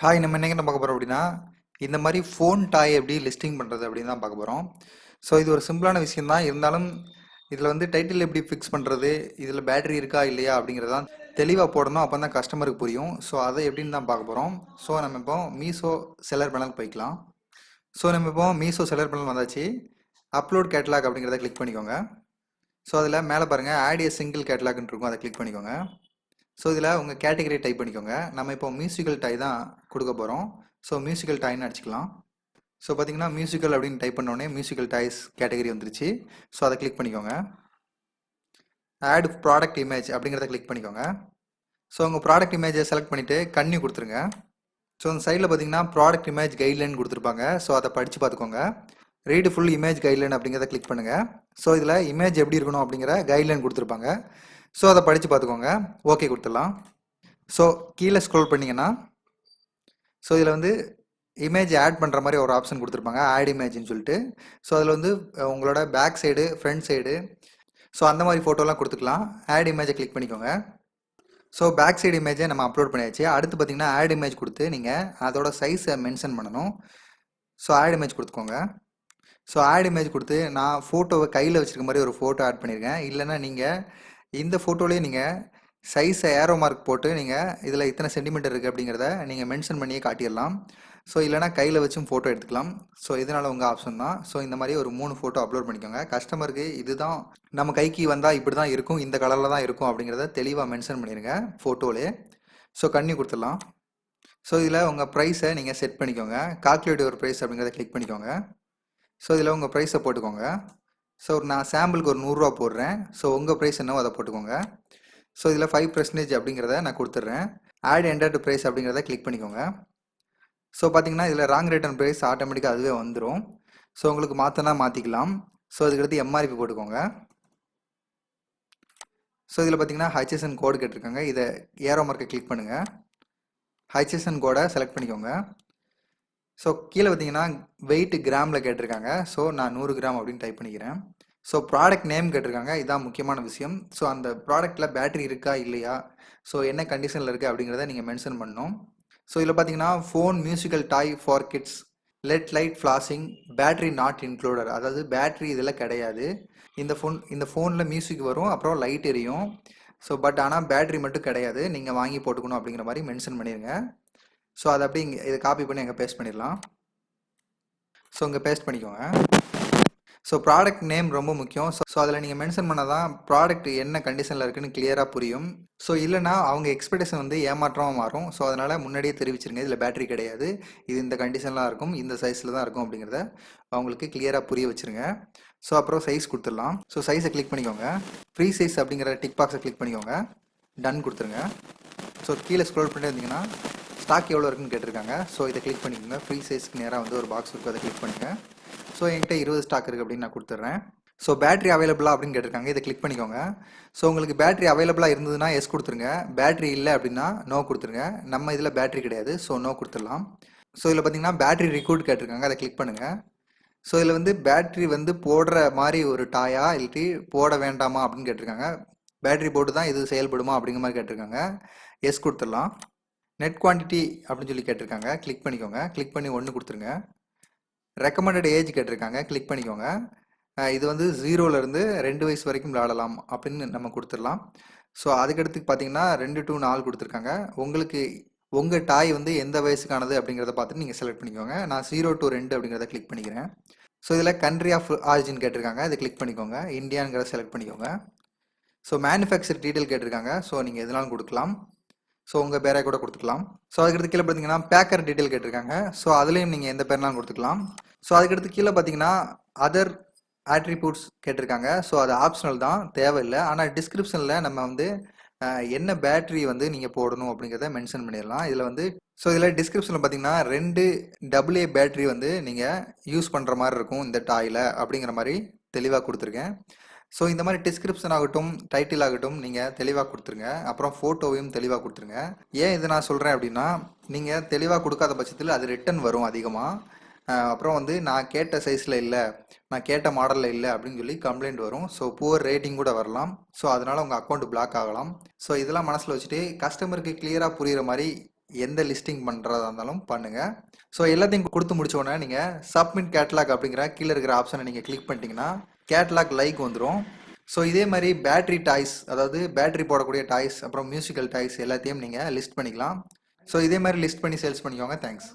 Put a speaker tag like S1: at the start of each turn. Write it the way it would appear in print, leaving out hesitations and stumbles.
S1: Hi, நம்ம என்னங்க பார்க்க போகிறோம் அப்படின்னா, இந்த மாதிரி ஃபோன் டாய் எப்படி லிஸ்டிங் பண்ணுறது அப்படின்னு தான் பார்க்க போகிறோம். ஸோ இது ஒரு சிம்பிளான விஷயம் தான். இருந்தாலும் இதில் வந்து டைட்டில் எப்படி ஃபிக்ஸ் பண்ணுறது, இதில் பேட்டரி இருக்கா இல்லையா அப்படிங்கிறதான் தெளிவாக போடணும். அப்போ தான் கஸ்டமருக்கு புரியும். ஸோ அதை எப்படின்னு தான் பார்க்க போகிறோம். ஸோ நம்ம இப்போ மீஷோ செல்லர் பேனல் போய்க்கலாம். ஸோ நம்ம இப்போ மீஷோ செல்லர் பேனல் வந்தாச்சு. அப்லோட் கேட்லாக் அப்படிங்கிறத கிளிக் பண்ணிக்கோங்க. ஸோ அதில் மேலே பாருங்கள் ஆட் ஏ சிங்கிள் கேட்லாக்னு இருக்கும், அதை கிளிக் பண்ணிக்கோங்க. ஸோ இதில் உங்கள் கேட்டகரி டைப் பண்ணிக்கோங்க. நம்ம இப்போ மியூசிக்கல் டாய் தான் கொடுக்க போகிறோம். ஸோ மியூசிக்கல் டாய்னு அடிச்சுக்கலாம். ஸோ பார்த்தீங்கன்னா மியூசிக்கல் அப்படின்னு டைப் பண்ணோடனே மியூசிக்கல் டாய்ஸ் கேட்டகரி வந்துருச்சு. ஸோ அதை கிளிக் பண்ணிக்கோங்க. ஆட் ப்ராடக்ட் இமேஜ் அப்படிங்கிறத கிளிக் பண்ணிக்கோங்க. ஸோ உங்கள் ப்ராடக்ட் இமேஜை செலக்ட் பண்ணிவிட்டு கன்னியூ கொடுத்துருங்க. ஸோ அந்த சைடில் பார்த்தீங்கன்னா ப்ராடக்ட் இமேஜ் கைட்லைன் கொடுத்துருப்பாங்க. ஸோ அதை படித்து பார்த்துக்கோங்க. ரீடு ஃபுல் இமேஜ் கைட்லைன் அப்படிங்கிறத கிளிக் பண்ணுங்கள். ஸோ இதில் இமேஜ் எப்படி இருக்கணும் அப்படிங்கிற கைட்லைன் கொடுத்துருப்பாங்க. ஸோ அதை படித்து பார்த்துக்கோங்க. ஓகே கொடுத்துடலாம். ஸோ கீழே ஸ்க்ரோல் பண்ணிங்கன்னா ஸோ இதில் வந்து இமேஜ் ஆட் பண்ணுற மாதிரி ஒரு ஆப்ஷன் கொடுத்துருப்பாங்க, ஆட் இமேஜ்னு சொல்லிட்டு. ஸோ அதில் வந்து உங்களோட back side, front side, so அந்த மாதிரி ஃபோட்டோலாம் கொடுத்துக்கலாம். ஆட் இமேஜை கிளிக் பண்ணிக்கோங்க. ஸோ பேக் சைடு இமேஜை நம்ம அப்லோட் பண்ணியாச்சு. அடுத்து பார்த்தீங்கன்னா ஆட் இமேஜ் கொடுத்து நீங்கள் அதோட சைஸை மென்ஷன் பண்ணணும். ஸோ ஆட் இமேஜ் கொடுத்துக்கோங்க. ஸோ ஆட் இமேஜ் கொடுத்து நான் ஃபோட்டோவை கையில் வச்சுருக்க மாதிரி ஒரு ஃபோட்டோ ஆட் பண்ணியிருக்கேன். இல்லைன்னா நீங்கள் இந்த ஃபோட்டோலேயே நீங்கள் சைஸை ஏரோ மார்க் போட்டு நீங்கள் இதில் இத்தனை சென்டிமீட்டர் இருக்குது அப்படிங்கிறத நீங்கள் மென்ஷன் பண்ணியே காட்டிடலாம். ஸோ இல்லைனா கையில் வச்சும் ஃபோட்டோ எடுத்துக்கலாம். ஸோ இதனால் உங்கள் ஆப்ஷன் தான். ஸோ இந்த மாதிரி ஒரு 3 ஃபோட்டோ அப்லோட் பண்ணிக்கோங்க. கஸ்டமருக்கு இதுதான் நம்ம கைக்கு வந்தால் இப்படி தான் இருக்கும், இந்த கலரில் தான் இருக்கும் அப்படிங்கிறத தெளிவாக மென்ஷன் பண்ணிடுங்க ஃபோட்டோலே. ஸோ கன்னியூ கொடுத்துடலாம். ஸோ இதில் உங்கள் ப்ரைஸை நீங்கள் செட் பண்ணிக்கோங்க. கால்குலேட் யுவர் ப்ரைஸ் அப்படிங்கிறத கிளிக் பண்ணிக்கோங்க. ஸோ இதில் உங்கள் ப்ரைஸை போட்டுக்கோங்க. ஸோ நான் சாம்பிளுக்கு ஒரு 100 ரூபா போடுறேன். ஸோ உங்கள் ப்ரைஸ் என்னவோ அதை போட்டுக்கோங்க. ஸோ இதில் 5% அப்படிங்கிறத நான் கொடுத்துட்றேன். ஆட் என்டர்டு ப்ரைஸ் அப்படிங்கிறத கிளிக் பண்ணிக்கோங்க. ஸோ பார்த்தீங்கன்னா இதில் ராங் ரிட்டர்ன் ப்ரைஸ் ஆட்டோமேட்டிக்காக அதுவே வந்துடும். ஸோ உங்களுக்கு மாற்றினா மாற்றிக்கலாம். ஸோ இதுக்கடுத்து எம்ஆர்பி போட்டுக்கோங்க. ஸோ இதில் பார்த்தீங்கன்னா ஹச்எஸ்என் கோடு கேட்டிருக்காங்க. இதை ஏரோ மார்க்கை கிளிக் பண்ணுங்கள். ஹச்எஸ்என் கோடை செலக்ட் பண்ணிக்கோங்க. ஸோ கீழே பார்த்தீங்கன்னா வெயிட் கிராமில் கேட்டிருக்காங்க. ஸோ நான் 100 கிராம் அப்படின்னு டைப் பண்ணிக்கிறேன். ஸோ ப்ராடக்ட் நேம் கேட்டிருக்காங்க. இதான் முக்கியமான விஷயம். ஸோ அந்த ப்ராடக்ட்டில் பேட்டரி இருக்கா இல்லையா, ஸோ என்ன கண்டிஷனில் இருக்குது அப்படிங்கிறத நீங்கள் மென்ஷன் பண்ணணும். ஸோ இதில் பார்த்தீங்கன்னா phone musical toy for kids, LED light flashing, battery not included, அதாவது பேட்டரி இதில் கிடையாது. இந்த ஃபோனில் மியூசிக் வரும், அப்புறம் லைட் எரியும். ஸோ பட் ஆனால் பேட்டரி மட்டும் கிடையாது, நீங்கள் வாங்கி போட்டுக்கணும் அப்படிங்கிற மாதிரி மென்ஷன் பண்ணிடுங்க. ஸோ அதை அப்படி இதை காப்பி பண்ணி அங்கே பேஸ்ட் பண்ணிடலாம். ஸோ இங்கே பேஸ்ட் பண்ணிக்கோங்க. ஸோ ப்ராடக்ட் நேம் ரொம்ப முக்கியம். ஸோ அதில் நீங்கள் மென்ஷன் பண்ணால் தான் ப்ராடக்ட் என்ன கண்டிஷனில் இருக்குன்னு கிளியராக புரியும். ஸோ இல்லைனா அவங்க எக்ஸ்பெக்டேஷன் வந்து ஏமாற்றமாக மாறும். ஸோ அதனால் முன்னாடியே தெரிவிச்சிருங்க, இதில் பேட்டரி கிடையாது, இது இந்த கண்டிஷன்லாம் இருக்கும், இந்த சைஸில் தான் இருக்கும் அப்படிங்கிறத அவங்களுக்கு கிளியராக புரிய வச்சுருங்க. ஸோ அப்புறம் சைஸ் கொடுத்துடலாம். ஸோ சைஸை கிளிக் பண்ணிக்கோங்க. ஃப்ரீ சைஸ் அப்படிங்கிற டிக் பாக்ஸை கிளிக் பண்ணிக்கோங்க. டன் கொடுத்துருங்க. ஸோ கீழே ஸ்க்ரோல் பண்ணிட்டு இருந்தீங்கன்னா ஸ்டாக் எவ்வளோ இருக்குன்னு கேட்டிருக்காங்க. ஸோ இதை கிளிக் பண்ணிக்கோங்க. ஃப்ரீ சைஸ்க்கு நேராக வந்து ஒரு பாக்ஸ் இருக்குது, அதை கிளிக் பண்ணுங்கள். ஸோ என்கிட்ட 20 ஸ்டாக் இருக்குது அப்படின்னு நான் கொடுத்துட்றேன். ஸோ பேட்டரி அவைலபிளா அப்படின்னு கேட்டிருக்காங்க. இதை கிளிக் பண்ணிக்கோங்க. ஸோ உங்களுக்கு பேட்டரி அவைலபிளாக இருந்ததுன்னா எஸ் கொடுத்துருங்க. பேட்டரி இல்லை அப்படின்னா நோ கொடுத்துருங்க. நம்ம இதில் பேட்டரி கிடையாது, ஸோ நோ கொடுத்துடலாம். ஸோ இதில் பார்த்தீங்கன்னா பேட்டரி ரிக்ரூட் கேட்டிருக்காங்க, அதை கிளிக் பண்ணுங்கள். ஸோ இதில் வந்து பேட்டரி வந்து போடுற மாதிரி ஒரு டாயா இல்லாட்டி போட வேண்டாமா அப்படின்னு கேட்டிருக்காங்க. பேட்டரி போட்டு தான் இது செயல்படுமா அப்படிங்கிற மாதிரி கேட்டிருக்காங்க. எஸ் கொடுத்துடலாம். நெட் குவான்டிட்டி அப்படின்னு சொல்லி கேட்டிருக்காங்க. கிளிக் பண்ணிக்கோங்க. கிளிக் பண்ணி 1 கொடுத்துருங்க. ரெக்கமெண்டட் ஏஜ் கேட்டிருக்காங்க. கிளிக் பண்ணிக்கோங்க. இது வந்து 0லேருந்து 2 வயசு வரைக்கும் விளையாடலாம் அப்படின்னு நம்ம கொடுத்துடலாம். ஸோ அதுக்கடுத்து பார்த்தீங்கன்னா 2 to 4 கொடுத்துருக்காங்க. உங்களுக்கு உங்கள் டாய் வந்து எந்த வயசுக்கானது அப்படிங்கிறத பார்த்துட்டு நீங்கள் செலக்ட் பண்ணிக்கோங்க. நான் 0 to 2 அப்படிங்கிறத கிளிக் பண்ணிக்கிறேன். ஸோ இதில் கண்ட்ரி ஆஃப் ஆரிஜின் கேட்டிருக்காங்க. இதை கிளிக் பண்ணிக்கோங்க. இந்தியாங்கிறத செலக்ட் பண்ணிக்கோங்க. ஸோ மேனுஃபேக்சர் டீட்டெயில் கேட்டிருக்காங்க. ஸோ நீங்கள் எதுனாலும் கொடுக்கலாம். ஸோ உங்கள் பேரை கூட கொடுத்துக்கலாம். ஸோ அதுக்கடுத்து கீழே பார்த்தீங்கன்னா பேக்கர் டீட்டெயில் கேட்டிருக்காங்க. ஸோ அதுலேயும் நீங்கள் எந்த பேர்னாலும் கொடுத்துக்கலாம். ஸோ அதுக்கடுத்து கீழே பார்த்தீங்கன்னா அதர் ஆட்ரிபியூட்ஸ் கேட்டிருக்காங்க. ஸோ அது ஆப்ஷனல் தான், தேவையில்லை. ஆனால் டிஸ்கிரிப்ஷனில் நம்ம வந்து என்ன பேட்டரி வந்து நீங்கள் போடணும் அப்படிங்கிறத மென்ஷன் பண்ணிடலாம். இதில் வந்து ஸோ இதில் டிஸ்கிரிப்ஷனில் பார்த்தீங்கன்னா 2 AA பேட்டரி வந்து நீங்கள் யூஸ் பண்ணுற மாதிரி இருக்கும் இந்த டாயில் அப்படிங்கிற மாதிரி தெளிவாக கொடுத்துருக்கேன். ஸோ இந்த மாதிரி டிஸ்கிரிப்ஷன் ஆகட்டும், டைட்டில் ஆகட்டும் நீங்கள் தெளிவாக கொடுத்துருங்க. அப்புறம் ஃபோட்டோவையும் தெளிவாக கொடுத்துருங்க. ஏன் இதை நான் சொல்கிறேன் அப்படின்னா, நீங்கள் தெளிவாக கொடுக்காத பட்சத்தில் அது ரிட்டன் வரும் அதிகமாக. அப்புறம் வந்து நான் கேட்ட சைஸில் இல்லை, நான் கேட்ட மாடலில் இல்லை அப்படின்னு சொல்லி கம்ப்ளைண்ட் வரும். ஸோ புவர் ரேட்டிங் கூட வரலாம். ஸோ அதனால் உங்கள் அக்கௌண்ட் பிளாக் ஆகலாம். ஸோ இதெல்லாம் மனசில் வச்சுட்டு கஸ்டமருக்கு கிளியராக புரிகிற மாதிரி எந்த லிஸ்டிங் பண்ணுறதா இருந்தாலும் பண்ணுங்கள். ஸோ எல்லாத்தையும் கொடுத்து முடிச்ச உடனே நீங்கள் சப்மிட் கேட்லாக் அப்படிங்கிற கீழே இருக்கிற ஆப்ஷனை நீங்கள் கிளிக் பண்ணிட்டீங்கன்னா கேட்லாக் லைக் வந்துடும். ஸோ இதே மாதிரி பேட்டரி டாய்ஸ், அதாவது பேட்டரி போடக்கூடிய டாய்ஸ், அப்புறம் மியூசிக்கல் டாய்ஸ் எல்லாத்தையும் நீங்கள் லிஸ்ட் பண்ணிக்கலாம். ஸோ இதே மாதிரி லிஸ்ட் பண்ணி சேல்ஸ் பண்ணிக்கோங்க. தேங்க்ஸ்.